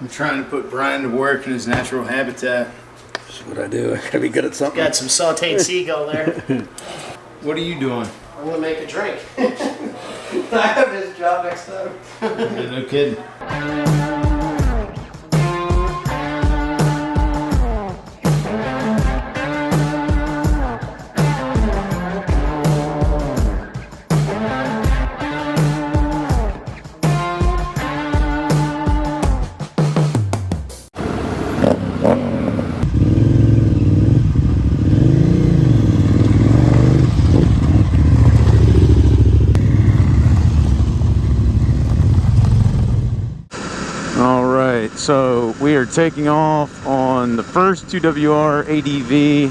I'm trying to put Brian to work in his natural habitat. That's what I do. I gotta be good at something. Got some sauteed seagull there. What are you doing? I'm gonna make a drink. I have his job next time. Yeah, no kidding. So we are taking off on the first 2WR ADV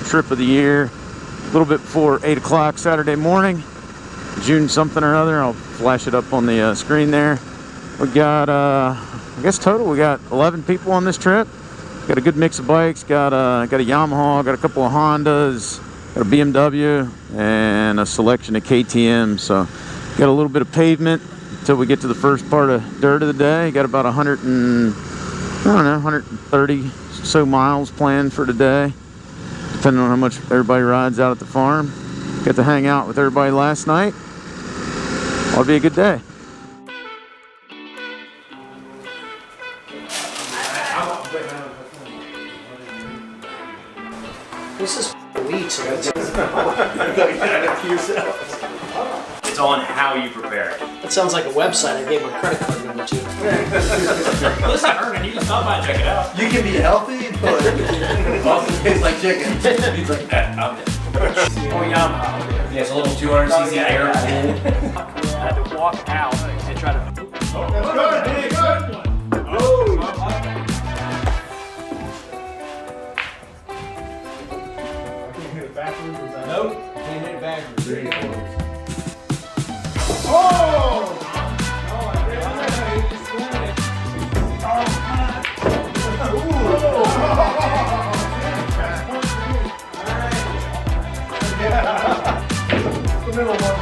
trip of the year, a little bit before 8 o'clock Saturday morning, June something or other. I'll flash it up on the screen there. We got, I guess total, we got 11 people on this trip. Got a good mix of bikes, got a Yamaha, got a couple of Hondas, got a BMW, and a selection of KTM. So got a little bit of pavement until we get to the first part of dirt of the day. Got about 130 so miles planned for today, depending on how much everybody rides out at the farm. Got to hang out with everybody last night. Ought to be a good day. This is wheat, so it's on how you prepare it. that sounds like a website I gave my credit card number to. Listen, Herman, you can stop by and check it out. You can be healthy, but it also tastes like chicken. He's like, oh, Yamaha. Yeah, it's a little 200cc air cool. I had to walk out and try to. That's good, hey, good. Nope, can't hit it backwards. The middle one.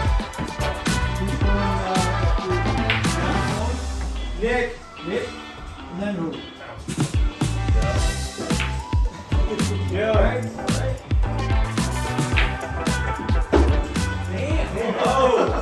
Nick, and then who? Yeah, all right. Damn. Oh.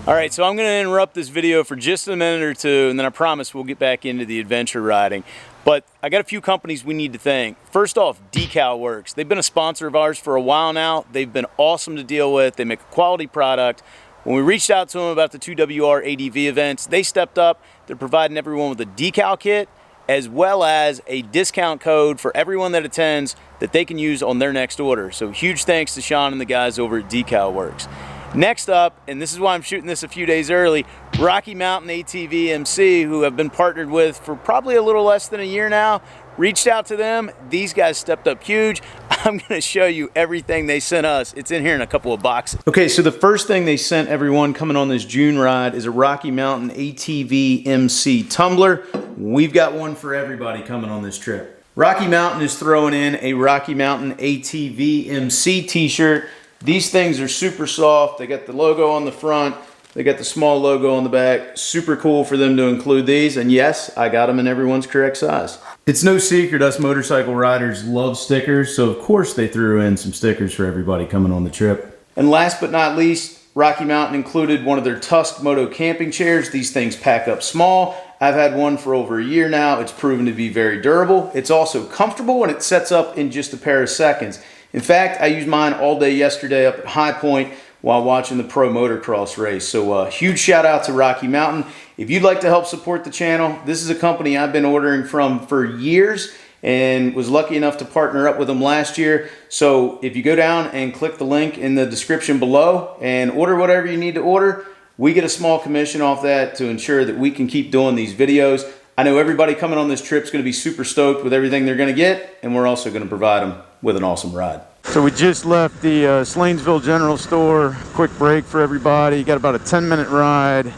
Alright, so I'm going to interrupt this video for just a minute or two, and then I promise we'll get back into the adventure riding. But I got a few companies we need to thank. First off, Decal Works. They've been a sponsor of ours for a while now. They've been awesome to deal with. They make a quality product. When we reached out to them about the 2WR ADV events, they stepped up. They're providing everyone with a decal kit as well as a discount code for everyone that attends that they can use on their next order. So huge thanks to Sean and the guys over at Decal Works. Next up, and this is why I'm shooting this a few days early, Rocky Mountain ATV MC, who I've been partnered with for probably a little less than a year now. Reached out to them. These guys stepped up huge. I'm going to show you everything they sent us. It's in here in a couple of boxes. Okay, so the first thing they sent everyone coming on this June ride is a Rocky Mountain ATV MC tumbler. We've got one for everybody coming on this trip. Rocky Mountain is throwing in a Rocky Mountain ATV MC t-shirt. These things are super soft. They got the logo on the front. They got the small logo on the back. Super cool for them to include these. And yes, I got them in everyone's correct size. It's no secret us motorcycle riders love stickers. So of course they threw in some stickers for everybody coming on the trip. And last but not least, Rocky Mountain included one of their Tusk Moto camping chairs. These things pack up small. I've had one for over a year now. It's proven to be very durable. It's also comfortable and it sets up in just a pair of seconds. In fact, I used mine all day yesterday up at High Point while watching the pro motocross race. So huge shout out to Rocky Mountain. If you'd like to help support the channel, this is a company I've been ordering from for years, and was lucky enough to partner up with them last year. So if you go down and click the link in the description below and order whatever you need to order, we get a small commission off that to ensure that we can keep doing these videos. I know everybody coming on this trip is going to be super stoked with everything they're going to get, and we're also going to provide them with an awesome ride. So we just left the Slanesville General Store. Quick break for everybody. Got about a 10-minute ride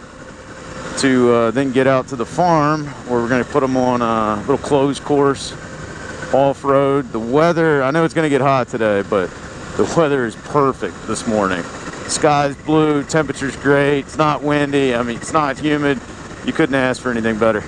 to then get out to the farm, where we're going to put them on a little closed course, off-road. The weather, I know it's going to get hot today, but the weather is perfect this morning. Sky's blue, temperature's great, it's not windy, I mean, it's not humid. You couldn't ask for anything better.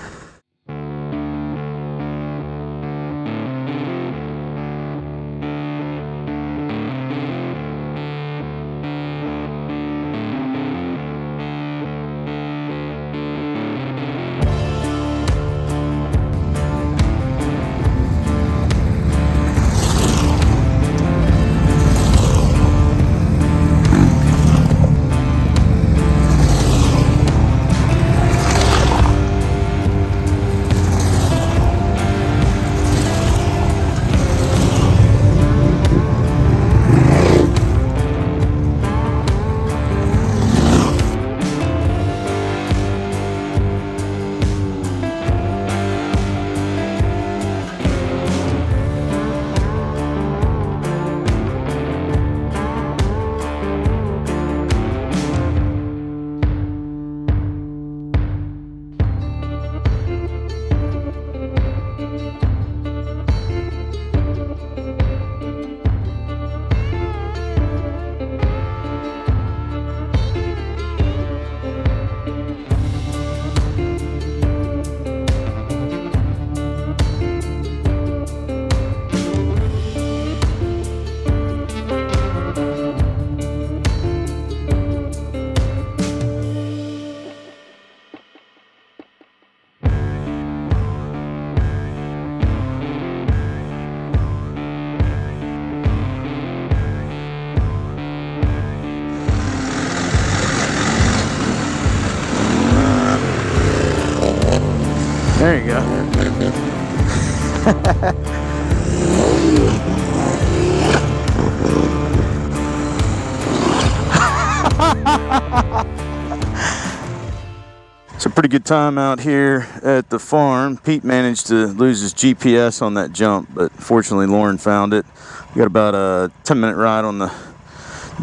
There you go. It's a pretty good time out here at the farm. Pete managed to lose his GPS on that jump, but fortunately Lauren found it. We got about a 10-minute ride on the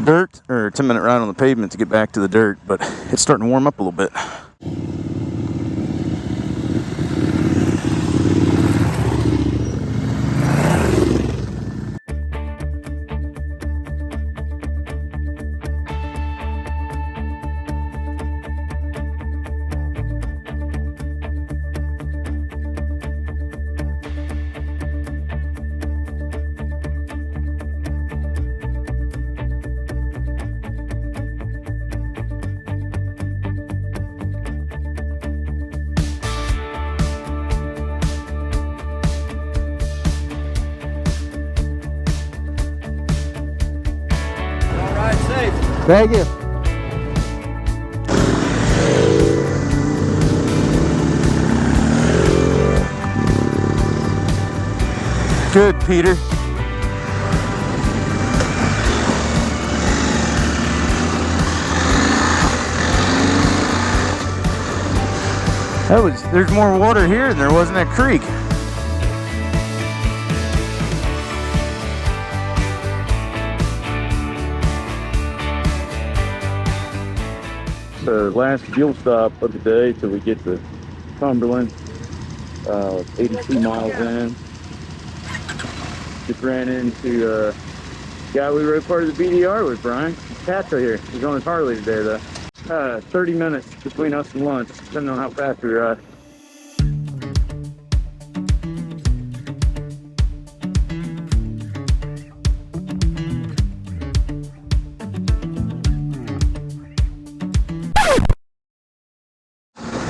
dirt, or a 10-minute ride on the pavement to get back to the dirt, but it's starting to warm up a little bit. Thank you. Good, Peter. There's more water here than there was in that creek. The last fuel stop of the day till we get to Cumberland. 82 miles in. Just ran into a guy we rode part of the BDR with, Brian. Patrick here. He's on his Harley today though. 30 minutes between us and lunch, depending on how fast we ride.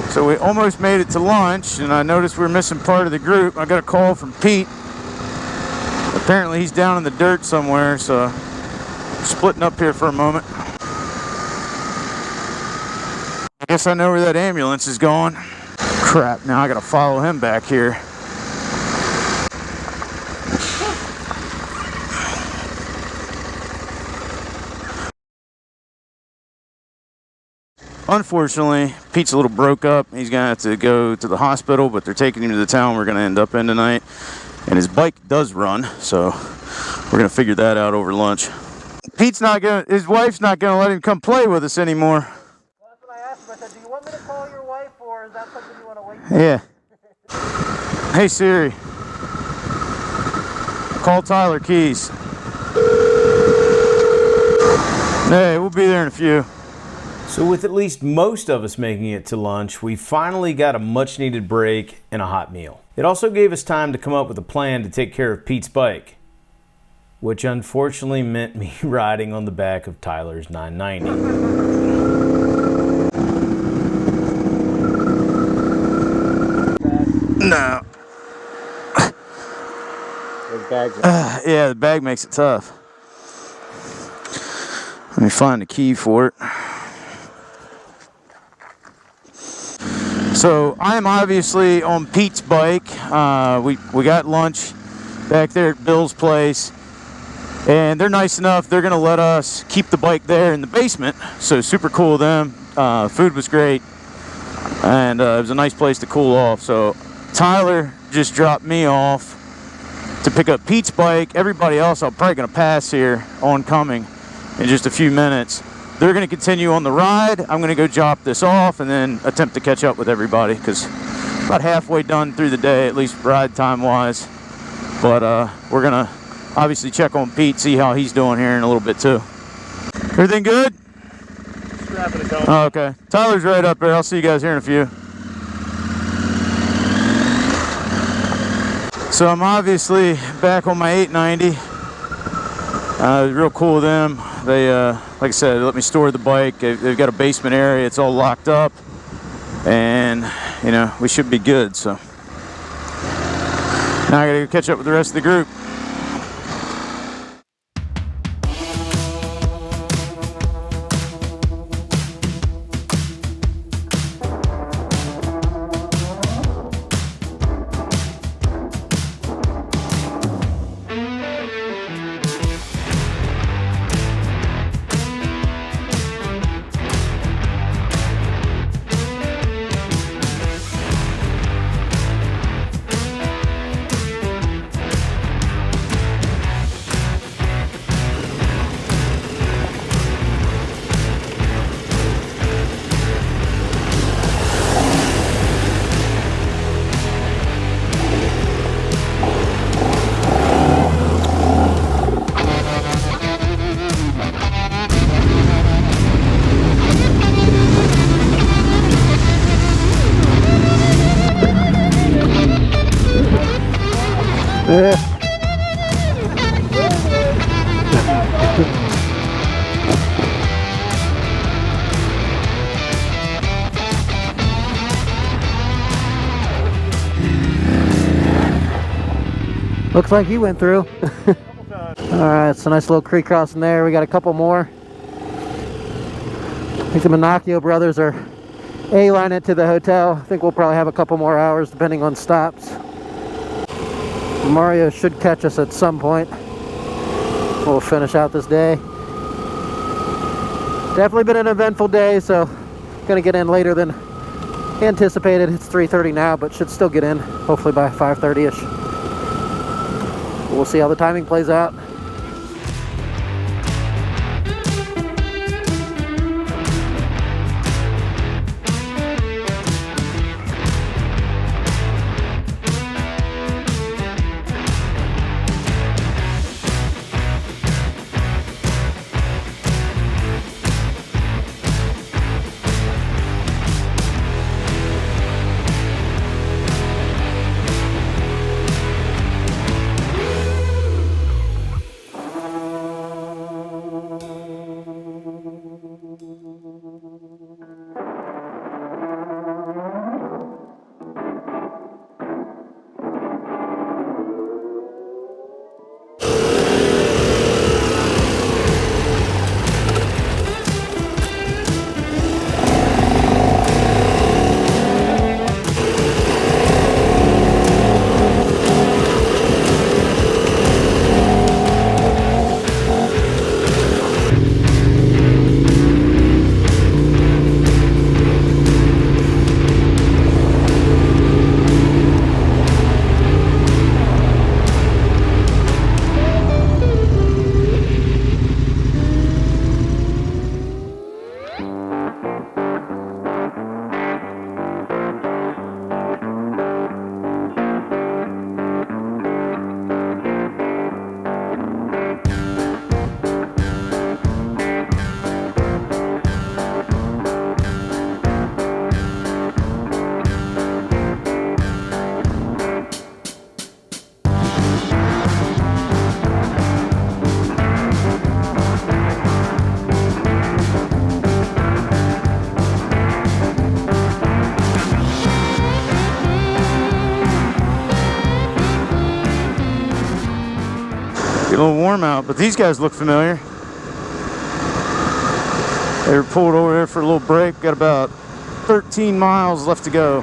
So we almost made it to lunch, and I noticed we were missing part of the group. I got a call from Pete. Apparently he's down in the dirt somewhere, so splitting up here for a moment. I guess I know where that ambulance is going. Crap, now I gotta follow him back here. unfortunately, Pete's a little broke up. He's gonna have to go to the hospital, but they're taking him to the town we're gonna end up in tonight. And his bike does run, so we're gonna figure that out over lunch. Pete's not gonna, his wife's not gonna let him come play with us anymore. Well, that's what I asked him. I said, do you want me to call your wife, or is that something you want to wait for? Yeah. Hey Siri, call Tyler Keys. Hey, we'll be there in a few. So with at least most of us making it to lunch, we finally got a much needed break and a hot meal. It also gave us time to come up with a plan to take care of Pete's bike, which unfortunately meant me riding on the back of Tyler's 990. No. Yeah, the bag makes it tough. Let me find the key for it. So I'm obviously on Pete's bike. We got lunch back there at Bill's place, and they're nice enough. They're gonna let us keep the bike there in the basement. So super cool of them. Food was great, and it was a nice place to cool off. So Tyler just dropped me off to pick up Pete's bike. Everybody else I'm probably gonna pass here oncoming in just a few minutes. They're gonna continue on the ride. I'm gonna go drop this off and then attempt to catch up with everybody, because about halfway done through the day, at least ride time wise. But we're gonna obviously check on Pete, see how he's doing here in a little bit too. Everything good? Oh, okay. Tyler's right up there. I'll see you guys here in a few. So I'm obviously back on my 890. Real cool of them. They, like I said, let me store the bike. They've got a basement area. It's all locked up, and you know, we should be good. So now I gotta go catch up with the rest of the group. Looks like you went through. Alright, it's a nice little creek crossing there. We got a couple more. I think the Minacchio brothers are A-line it to the hotel. I think we'll probably have a couple more hours depending on stops. Mario should catch us at some point. We'll finish out this day. Definitely been an eventful day, so gonna get in later than anticipated. It's 3:30 now, but should still get in hopefully by 5:30ish. We'll see how the timing plays out. Getting a little warm out, but these guys look familiar. They were pulled over there for a little break. Got about 13 miles left to go.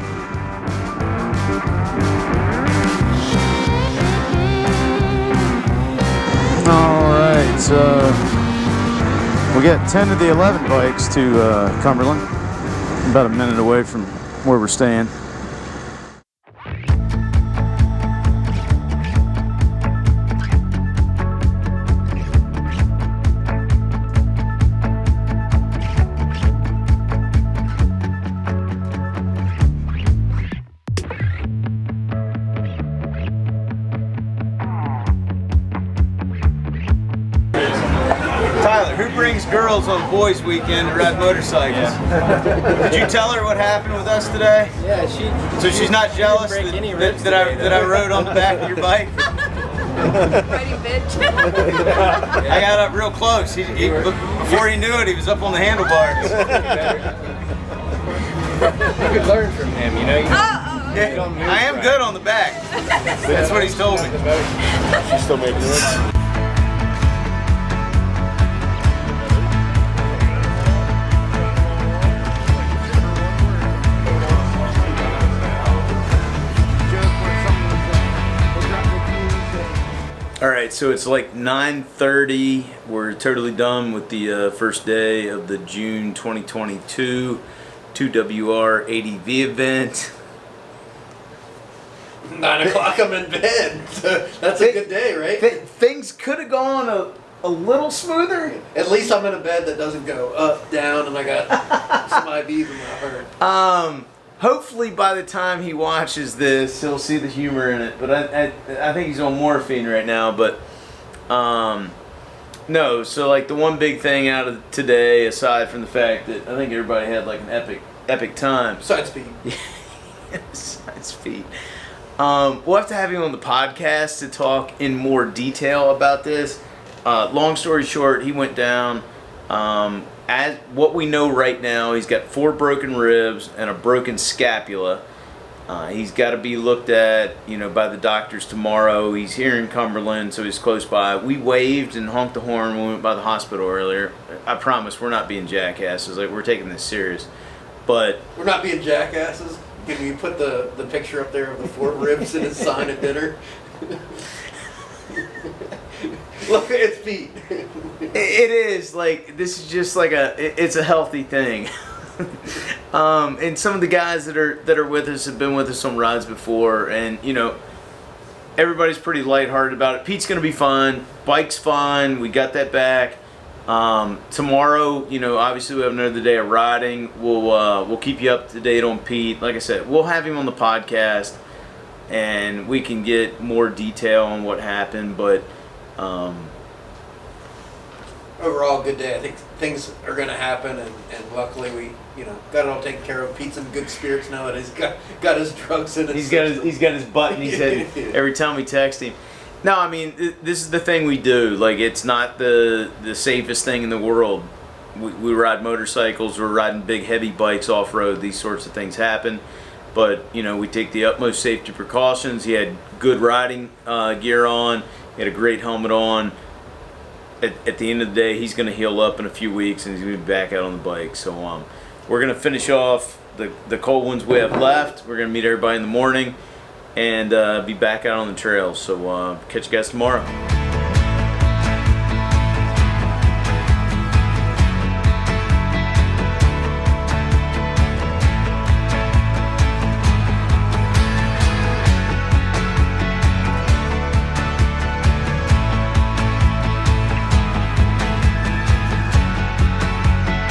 Alright, so we got 10 of the 11 bikes to Cumberland. About a minute away from where we're staying. Tyler, who brings girls on boys' weekend to ride motorcycles? Did you tell her what happened with us today? Yeah, she. So she's not jealous that I rode on the back of your bike? Ready, bitch. I got up real close. Before he knew it, he was up on the handlebars. You could learn from him, you know. I am good on the back. That's what he's told me. She's still making it. Alright, so it's like 9:30. We're totally done with the first day of the June 2022 2WR ADV event. 9 o'clock, I'm in bed. That's a good day, right? Things could have gone a little smoother. At least I'm in a bed that doesn't go up, down, and I got some IVs in my heart. Hopefully by the time he watches this, he'll see the humor in it. But I think he's on morphine right now. But no, so like the one big thing out of today, aside from the fact that I think everybody had like an epic time. Side speed. Side speed. We'll have to have him on the podcast to talk in more detail about this. Long story short, he went down. As what we know right now, he's got 4 broken ribs and a broken scapula. He's got to be looked at, by the doctors tomorrow. He's here in Cumberland, so he's close by. We waved and honked the horn when we went by the hospital earlier. I promise we're not being jackasses. Like, we're taking this serious. But we're not being jackasses. Can you put the picture up there of the 4 ribs in his sign at dinner? Look at his feet. It is like, this is just like it's a healthy thing. And some of the guys that are with us have been with us on rides before, and everybody's pretty lighthearted about it. Pete's gonna be fun. Bike's fun. We got that back. Tomorrow, obviously we have another day of riding. We'll keep you up to date on Pete. Like I said, we'll have him on the podcast, and we can get more detail on what happened. But overall, good day. I think things are going to happen, and luckily we, got it all taken care of. Pete's in good spirits now that he's got his drugs in his system. He's got his button. He said every time we text him. No, I mean, this is the thing we do. Like, it's not the safest thing in the world. We ride motorcycles. We're riding big, heavy bikes off-road. These sorts of things happen. But, we take the utmost safety precautions. He had good riding gear on. He had a great helmet on. At the end of the day, he's going to heal up in a few weeks, and he's going to be back out on the bike. So we're going to finish off the cold ones we have left. We're going to meet everybody in the morning and be back out on the trails. So catch you guys tomorrow.